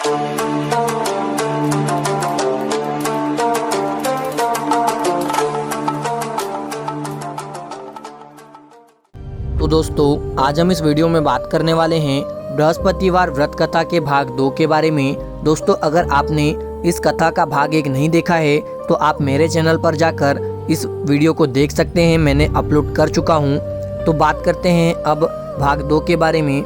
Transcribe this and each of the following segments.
तो दोस्तों, आज हम इस वीडियो में बात करने वाले हैं बृहस्पतिवार व्रत कथा के भाग 2 के बारे में। दोस्तों, अगर आपने इस कथा का भाग 1 नहीं देखा है तो आप मेरे चैनल पर जाकर इस वीडियो को देख सकते हैं, मैंने अपलोड कर चुका हूं। तो बात करते हैं अब भाग 2 के बारे में।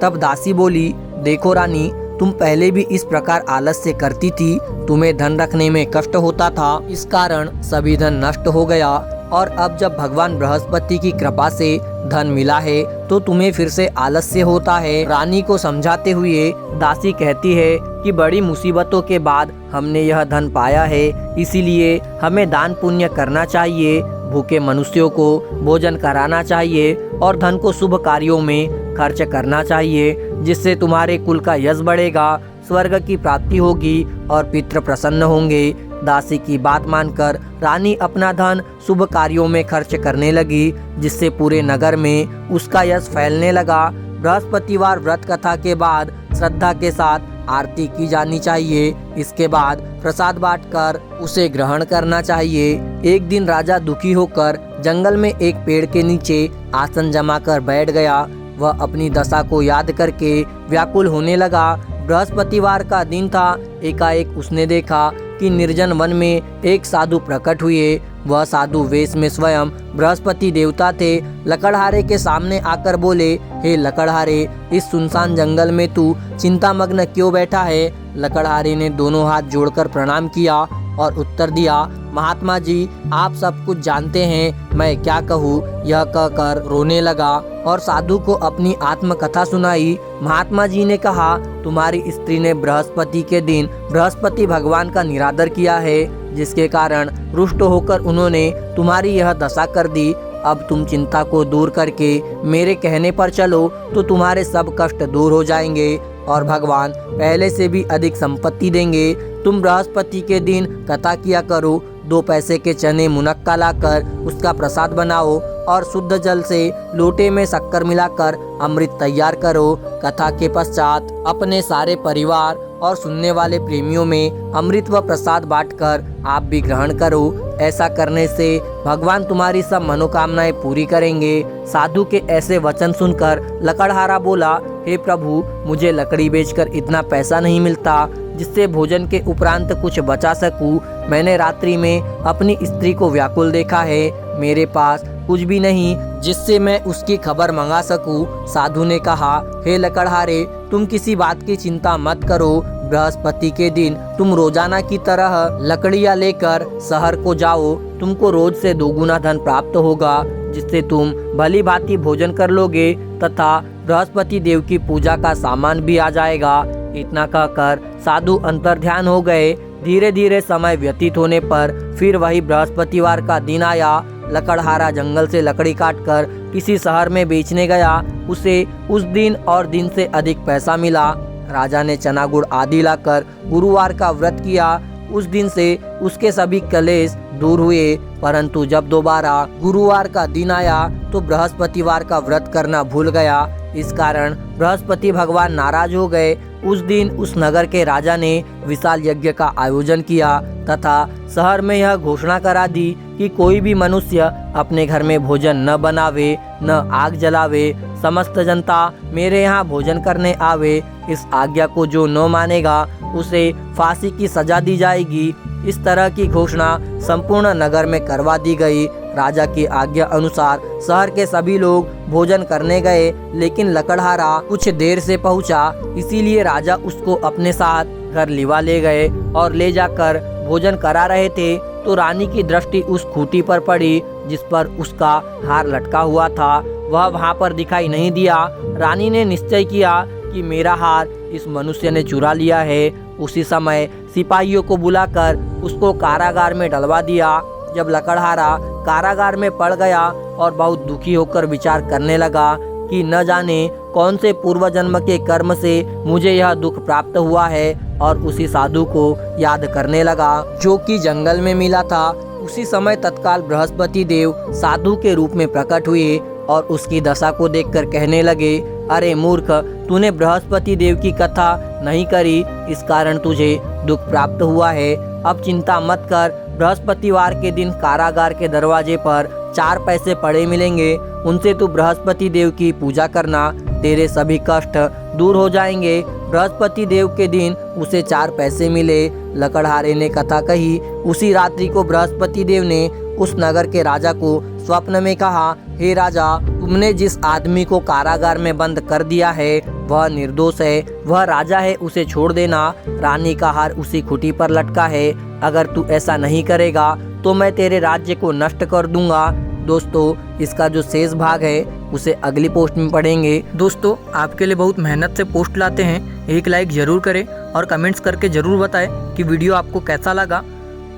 तब दासी बोली, देखो रानी, तुम पहले भी इस प्रकार आलस्य करती थी, तुम्हें धन रखने में कष्ट होता था, इस कारण सभी धन नष्ट हो गया, और अब जब भगवान बृहस्पति की कृपा से धन मिला है तो तुम्हें फिर से आलस्य होता है। रानी को समझाते हुए दासी कहती है कि बड़ी मुसीबतों के बाद हमने यह धन पाया है, इसीलिए हमें दान पुण्य करना चाहिए, भूखे मनुष्यों को भोजन कराना चाहिए और धन को शुभ कार्यों में खर्च करना चाहिए, जिससे तुम्हारे कुल का यश बढ़ेगा, स्वर्ग की प्राप्ति होगी और पितृ प्रसन्न होंगे। दासी की बात मानकर रानी अपना धन शुभ कार्यों में खर्च करने लगी, जिससे पूरे नगर में उसका यश फैलने लगा। बृहस्पतिवार व्रत कथा के बाद श्रद्धा के साथ आरती की जानी चाहिए। इसके बाद प्रसाद बांटकर उसे ग्रहण करना चाहिए। एक दिन राजा दुखी होकर जंगल में एक पेड़ के नीचे आसन जमाकर बैठ गया। वह अपनी दशा को याद करके व्याकुल होने लगा। बृहस्पतिवार का दिन था। एकाएक उसने देखा कि निर्जन वन में एक साधु प्रकट हुए। वह साधु वेश में स्वयं बृहस्पति देवता थे। लकड़हारे के सामने आकर बोले, हे लकड़हारे, इस सुनसान जंगल में तू चिंतामग्न क्यों बैठा है? लकड़हारे ने दोनों हाथ जोड़कर प्रणाम किया और उत्तर दिया, महात्मा जी, आप सब कुछ जानते हैं, मैं क्या कहूँ। यह कहकर रोने लगा और साधु को अपनी आत्मकथा सुनाई। महात्मा जी ने कहा, तुम्हारी स्त्री ने बृहस्पति के दिन बृहस्पति भगवान का निरादर किया है, जिसके कारण रुष्ट होकर उन्होंने तुम्हारी यह दशा कर दी। अब तुम चिंता को दूर करके मेरे कहने पर चलो तो तुम्हारे सब कष्ट दूर हो जाएंगे और भगवान पहले से भी अधिक संपत्ति देंगे। तुम बृहस्पति के दिन कथा किया करो, 2 पैसे के चने मुनक्का लाकर उसका प्रसाद बनाओ और शुद्ध जल से लोटे में शक्कर मिलाकर अमृत तैयार करो। कथा के पश्चात अपने सारे परिवार और सुनने वाले प्रेमियों में अमृत व प्रसाद बांटकर आप भी ग्रहण करो। ऐसा करने से भगवान तुम्हारी सब मनोकामनाएं पूरी करेंगे। साधु के ऐसे वचन सुनकर लकड़हारा बोला, हे प्रभु, मुझे लकड़ी बेचकर इतना पैसा नहीं मिलता जिससे भोजन के उपरांत कुछ बचा सकूं। मैंने रात्रि में अपनी स्त्री को व्याकुल देखा है, मेरे पास कुछ भी नहीं जिससे मैं उसकी खबर मंगा सकूं। साधु ने कहा, हे लकड़हारे, तुम किसी बात की चिंता मत करो। बृहस्पति के दिन तुम रोजाना की तरह लकड़ियां लेकर शहर को जाओ। तुमको रोज से 2 गुना धन प्राप्त होगा, जिससे तुम भली भांति भोजन कर लोगे तथा बृहस्पति देव की पूजा का सामान भी आ जाएगा। इतना कहकर साधु अंतर्ध्यान हो गए। धीरे धीरे समय व्यतीत होने पर फिर वही बृहस्पतिवार का दिन आया। लकड़हारा जंगल से लकड़ी काटकर किसी शहर में बेचने गया। उसे उस दिन और दिन से अधिक पैसा मिला। राजा ने चना गुड़ आदि लाकर गुरुवार का व्रत किया। उस दिन से उसके सभी कलेश दूर हुए, परंतु जब दोबारा गुरुवार का दिन आया तो बृहस्पतिवार का व्रत करना भूल गया। इस कारण बृहस्पति भगवान नाराज हो गए। उस दिन उस नगर के राजा ने विशाल यज्ञ का आयोजन किया तथा शहर में यह घोषणा करा दी कि कोई भी मनुष्य अपने घर में भोजन न बनावे, न आग जलावे। समस्त जनता मेरे यहाँ भोजन करने आवे। इस आज्ञा को जो न मानेगा उसे फांसी की सजा दी जाएगी। इस तरह की घोषणा संपूर्ण नगर में करवा दी गई। राजा की आज्ञा अनुसार शहर के सभी लोग भोजन करने गए, लेकिन लकड़हारा कुछ देर से पहुंचा, इसीलिए राजा उसको अपने साथ घर लिवा ले गए और ले जाकर भोजन करा रहे थे तो रानी की दृष्टि उस खूंटी पर पड़ी जिस पर उसका हार लटका हुआ था। वह वहां पर दिखाई नहीं दिया। रानी ने निश्चय किया कि मेरा हार इस मनुष्य ने चुरा लिया है। उसी समय सिपाहियों को बुलाकर उसको कारागार में डलवा दिया। जब लकड़हारा कारागार में पड़ गया और बहुत दुखी होकर विचार करने लगा कि न जाने कौन से पूर्व जन्म के कर्म से मुझे यह दुख प्राप्त हुआ है, और उसी साधु को याद करने लगा जो कि जंगल में मिला था। उसी समय तत्काल बृहस्पति देव साधु के रूप में प्रकट हुए और उसकी दशा को देखकर कहने लगे, अरे मूर्ख, तूने बृहस्पति देव की कथा नहीं करी, इस कारण तुझे दुख प्राप्त हुआ है। अब चिंता मत कर, बृहस्पतिवार के दिन कारागार के दरवाजे पर 4 पैसे पड़े मिलेंगे, उनसे तू बृहस्पति देव की पूजा करना, तेरे सभी कष्ट दूर हो जाएंगे। बृहस्पति देव के दिन उसे 4 पैसे मिले। लकड़हारे ने कथा कही। उसी रात्रि को बृहस्पति देव ने उस नगर के राजा को स्वप्न में कहा, हे राजा, तुमने जिस आदमी को कारागार में बंद कर दिया है वह निर्दोष है, वह राजा है, उसे छोड़ देना। रानी का हार उसी खूंटी पर लटका है, अगर तू ऐसा नहीं करेगा तो मैं तेरे राज्य को नष्ट कर दूंगा। दोस्तों, इसका जो शेष भाग है उसे अगली पोस्ट में पढ़ेंगे। दोस्तों, आपके लिए बहुत मेहनत से पोस्ट लाते हैं, एक लाइक ज़रूर करें और कमेंट्स करके ज़रूर बताएं कि वीडियो आपको कैसा लगा,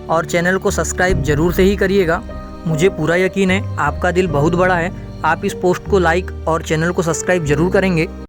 और चैनल को सब्सक्राइब ज़रूर से ही करिएगा। मुझे पूरा यकीन है आपका दिल बहुत बड़ा है, आप इस पोस्ट को लाइक और चैनल को सब्सक्राइब ज़रूर करेंगे।